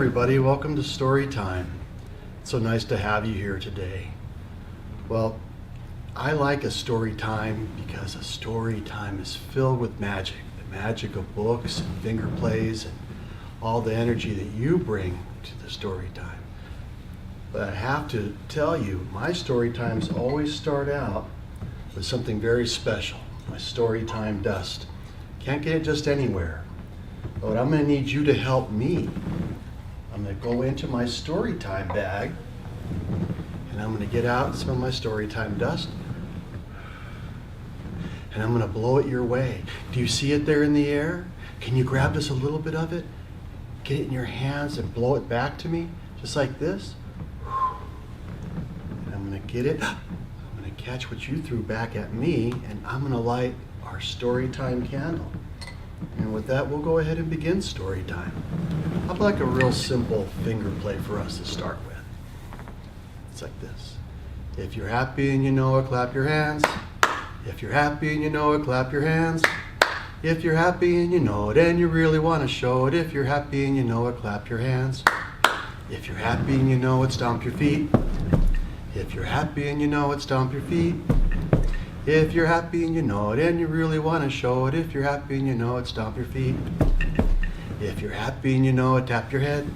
everybody, welcome to Storytime. It's so nice to have you here today. Well, I like a story time because a story time is filled with magic. The magic of books and finger plays and all the energy that you bring to the story time. But I have to tell you, my story times always start out with something very special. My story time dust. Can't get it just anywhere. But I'm going to need you to help me. I'm going to go into my story time bag and I'm going to get out some of my story time dust and I'm going to blow it your way. Do you see it there in the air? Can you grab just a little bit of it? Get it in your hands and blow it back to me, just like this. And I'm going to get it. I'm going to catch what you threw back at me and I'm going to light our story time candle. And with that, we'll go ahead and begin story time. I'd like a real simple finger play for us to start with. It's like this. If you're happy and you know it, clap your hands. If you're happy and you know it, clap your hands. If you're happy and you know it and you really want to show it, if you're happy and you know it, clap your hands. If you're happy and you know it, stomp your feet. If you're happy and you know it, stomp your feet. If you're happy and you know it and you really want to show it, if you're happy and you know it, stomp your feet. If you're happy and you know it, tap your head.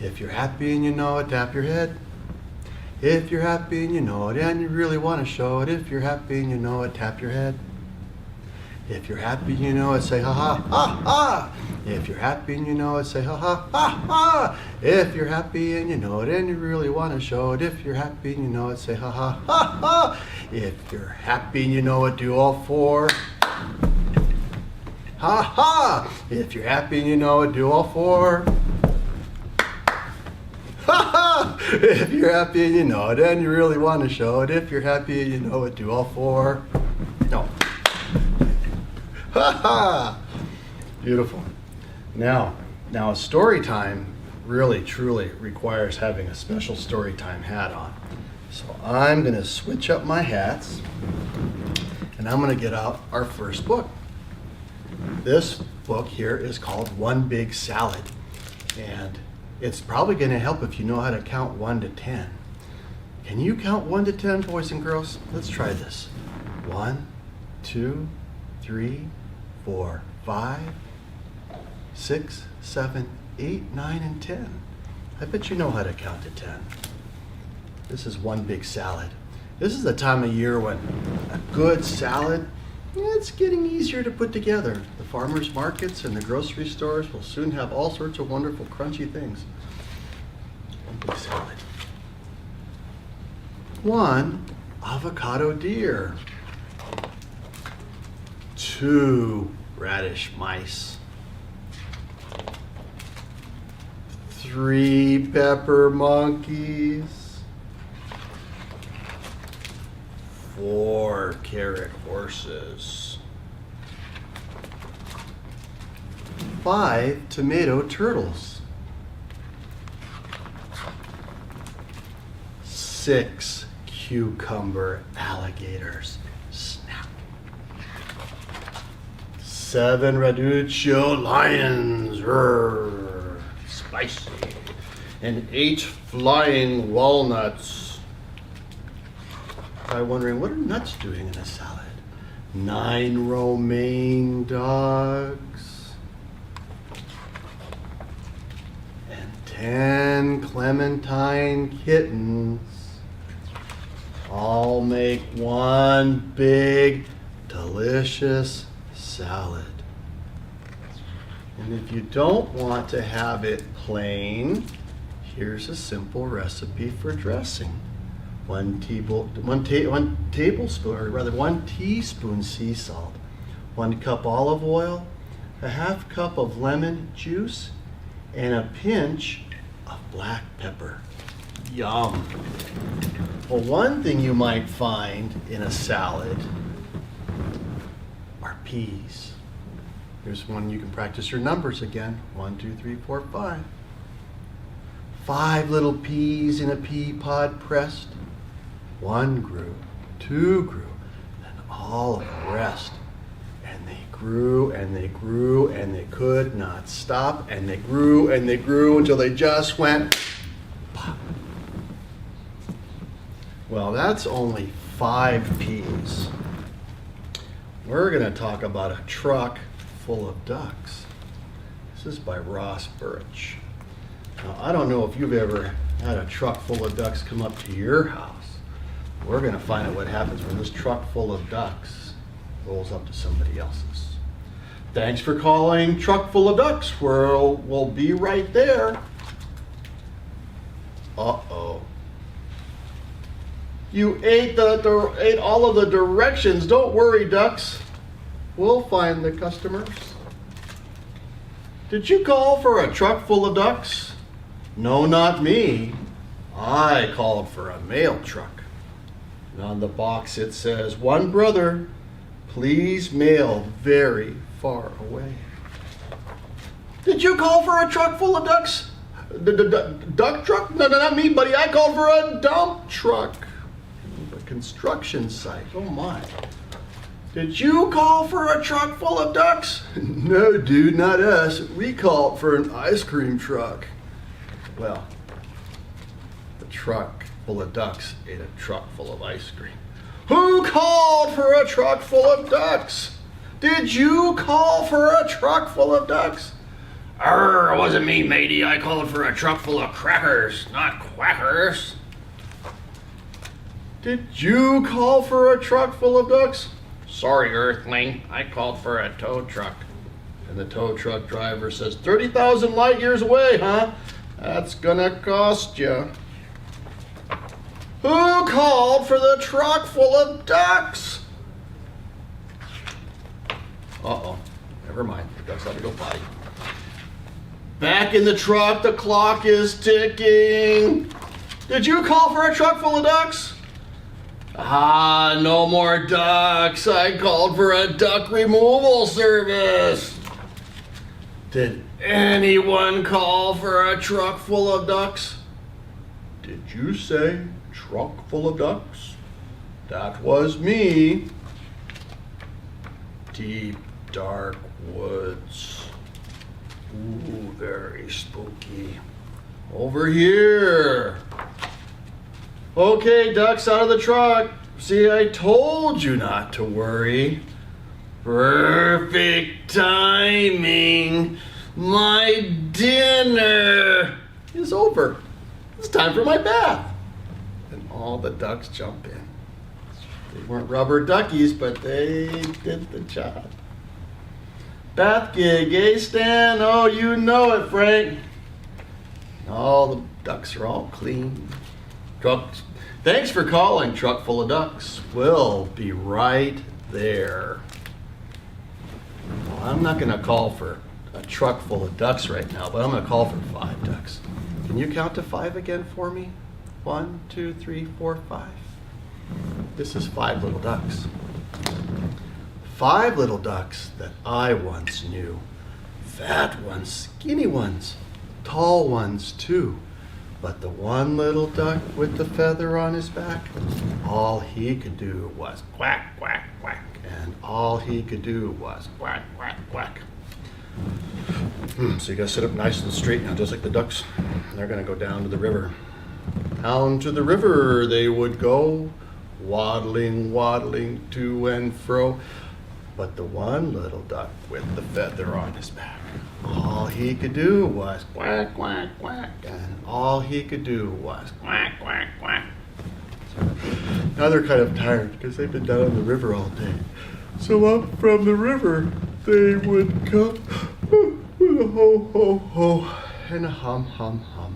If you're happy and you know it, tap your head. If you're happy and you know it and you really want to show it, if you're happy and you know it, tap your head. If you're happy and you know it, say ha ha ha ha. If you're happy and you know it, say ha ha ha ha. If you're happy and you know it and you really want to show it, if you're happy and you know it, say ha ha ha ha. If you're happy and you know it, do all four. Ha ha. If you're happy and you know it, do all four. Ha ha. If you're happy and you know it and you really want to show it, if you're happy and you know it, do all four. No. Ha ha! Beautiful. Now a story time really truly requires having a special story time hat on. So I'm going to switch up my hats and I'm going to get out our first book. This book here is called One Big Salad, and it's probably going to help if you know how to count 1 to 10. Can you count 1 to 10, boys and girls? Let's try this. 1, 2, 3, 4, 5, 6, 7, 8, 9, and 10. I bet you know how to count to 10. This is one big salad. This is the time of year when a good salad, it's getting easier to put together. The farmers markets and the grocery stores will soon have all sorts of wonderful crunchy things. One big salad. 1 avocado deer. 2 radish mice. 3 pepper monkeys. 4 carrot horses. 5 tomato turtles. 6 cucumber alligators. 7 Raduccio lions, rrr, spicy, and 8 flying walnuts. I'm wondering, what are nuts doing in a salad? 9 romaine dogs, and 10 clementine kittens. All make one big, delicious salad. And if you don't want to have it plain, here's a simple recipe for dressing. 1 teaspoon sea salt, 1 cup olive oil, a half cup of lemon juice, and a pinch of black pepper. Yum. Well, one thing you might find in a salad are peas. Here's one you can practice your numbers again. 1, 2, 3, 4, 5. 5 little peas in a pea pod pressed. 1 grew, 2 grew, and all of the rest. And they grew grew and they grew and they could not stop, and they grew until they just went pop. Well, that's only 5 P's. We're going to talk about a truck full of ducks. This is by Ross Birch. Now, I don't know if you've ever had a truck full of ducks come up to your house. We're going to find out what happens when this truck full of ducks rolls up to somebody else's. Thanks for calling Truck Full of Ducks. We'll be right there. Uh-oh. You ate all of the directions. Don't worry, ducks. We'll find the customers. Did you call for a truck full of ducks? No, not me. I called for a mail truck. And on the box it says, "One brother, please mail very far away." Did you call for a truck full of ducks? Duck truck? No, not me, buddy. I called for a dump truck. A construction site. Oh my. Did you call for a truck full of ducks? No, dude, not us. We called for an ice cream truck. Well, the truck full of ducks ate a truck full of ice cream. Who called for a truck full of ducks? Did you call for a truck full of ducks? It wasn't me, matey. I called for a truck full of crackers, not quackers. Did you call for a truck full of ducks? Sorry, Earthling. I called for a tow truck. And the tow truck driver says, 30,000 light years away, huh? That's gonna cost you. Who called for the truck full of ducks? Uh-oh. Never mind. The ducks have to go potty. Back in the truck, the clock is ticking. Did you call for a truck full of ducks? No more ducks. I called for a duck removal service. Did anyone call for a truck full of ducks? Did you say truck full of ducks? That was me. Deep, dark woods. Ooh, very spooky. Over here. Okay, ducks out of the truck. See, I told you not to worry. Perfect timing. My dinner is over. It's time for my bath. And all the ducks jump in. They weren't rubber duckies, but they did the job. Bath gig, eh, Stan? Oh, you know it, Frank. All the ducks are all clean. Trucks. Thanks for calling Truck Full of Ducks. We'll be right there. Well, I'm not going to call for a truck full of ducks right now, but I'm going to call for 5 ducks. Can you count to 5 again for me? 1, 2, 3, 4, 5. This is 5 little ducks. 5 little ducks that I once knew. Fat ones, skinny ones, tall ones too. But the one little duck with the feather on his back, all he could do was quack, quack, quack. And all he could do was quack, quack, quack. So you gotta sit up nice and straight now, just like the ducks. They're gonna go down to the river. Down to the river they would go, waddling, waddling to and fro. But the one little duck with the feather on his back, all he could do was quack, quack, quack. And all he could do was quack, quack, quack. Now they're kind of tired because they've been down on the river all day. So up from the river, they would come with a ho, ho, ho, and a hum, hum, hum.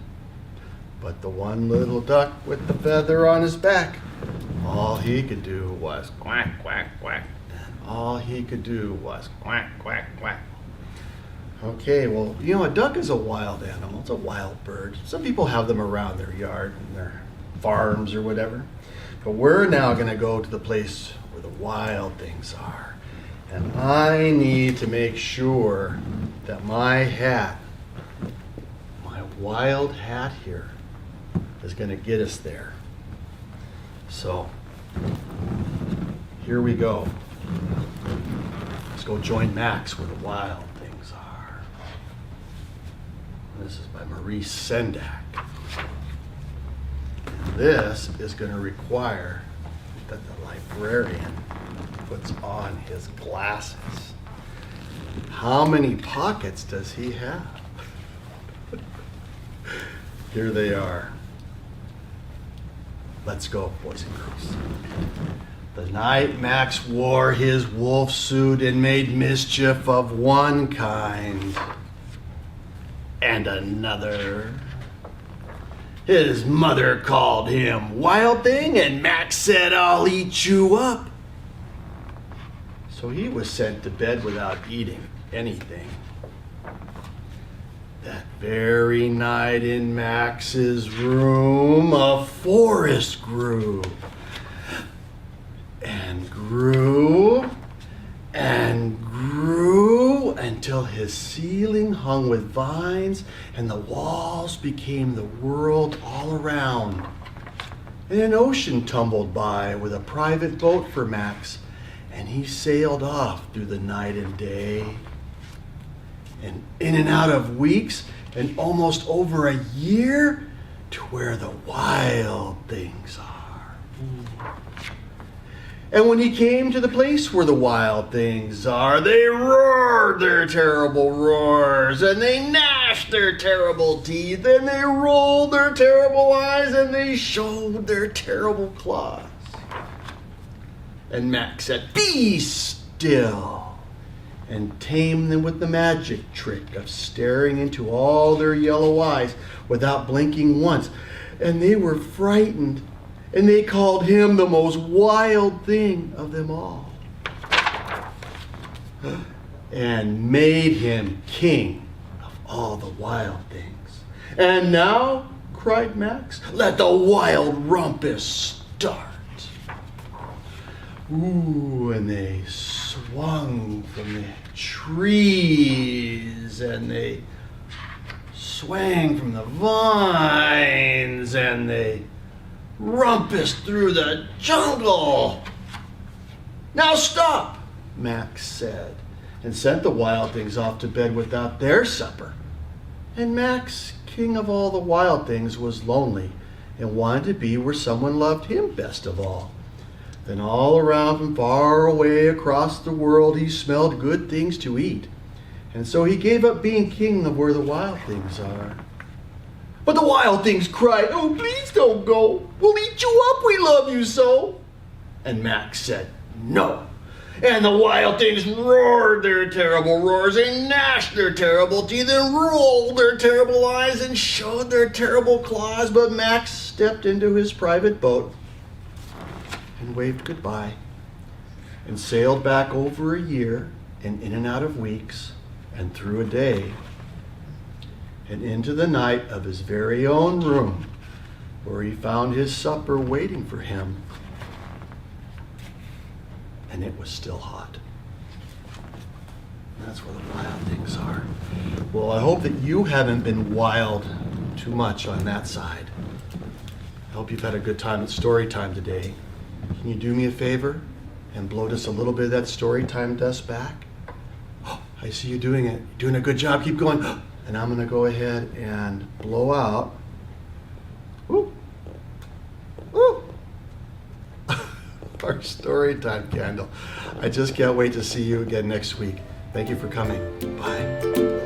But the one little duck with the feather on his back, all he could do was quack, quack, quack. All he could do was quack, quack, quack. Okay, well, you know, a duck is a wild animal. It's a wild bird. Some people have them around their yard and their farms or whatever. But we're now going to go to the place where the wild things are. And I need to make sure that my hat, my wild hat here, is going to get us there. So, here we go. Let's go join Max where the wild things are. This is by Maurice Sendak. And this is going to require that the librarian puts on his glasses. How many pockets does he have? Here they are. Let's go, boys and girls. The night Max wore his wolf suit and made mischief of one kind and another. His mother called him Wild Thing, and Max said, "I'll eat you up." So he was sent to bed without eating anything. That very night in Max's room, a forest grew and grew and grew until his ceiling hung with vines and the walls became the world all around. And an ocean tumbled by with a private boat for Max, and he sailed off through the night and day. And in and out of weeks and almost over a year to where the wild things are. And when he came to the place where the wild things are, they roared their terrible roars, and they gnashed their terrible teeth, and they rolled their terrible eyes, and they showed their terrible claws. And Max said, "Be still," and tamed them with the magic trick of staring into all their yellow eyes without blinking once. And they were frightened, and they called him the most wild thing of them all, and made him king of all the wild things. "And now," cried Max, "let the wild rumpus start." Ooh, and they swung from the trees, and they swang from the vines, and they rumpused through the jungle. "Now stop," Max said, and sent the wild things off to bed without their supper. And Max, king of all the wild things, was lonely and wanted to be where someone loved him best of all. Then all around him, far away across the world, he smelled good things to eat. And so he gave up being king of where the wild things are. But the wild things cried, "Oh, please don't go. We'll eat you up. We love you so." And Max said, "No." And the wild things roared their terrible roars and gnashed their terrible teeth and rolled their terrible eyes and showed their terrible claws. But Max stepped into his private boat and waved goodbye and sailed back over a year and in and out of weeks and through a day and into the night of his very own room, where he found his supper waiting for him, and it was still hot. And that's where the wild things are. Well, I hope that you haven't been wild too much on that side. I hope you've had a good time at story time today. Can you do me a favor and blow just a little bit of that story time dust back? Oh, I see you doing it. You're doing a good job. Keep going. And I'm going to go ahead and blow out. Woo. Woo. Our story time candle. I just can't wait to see you again next week. Thank you for coming. Bye.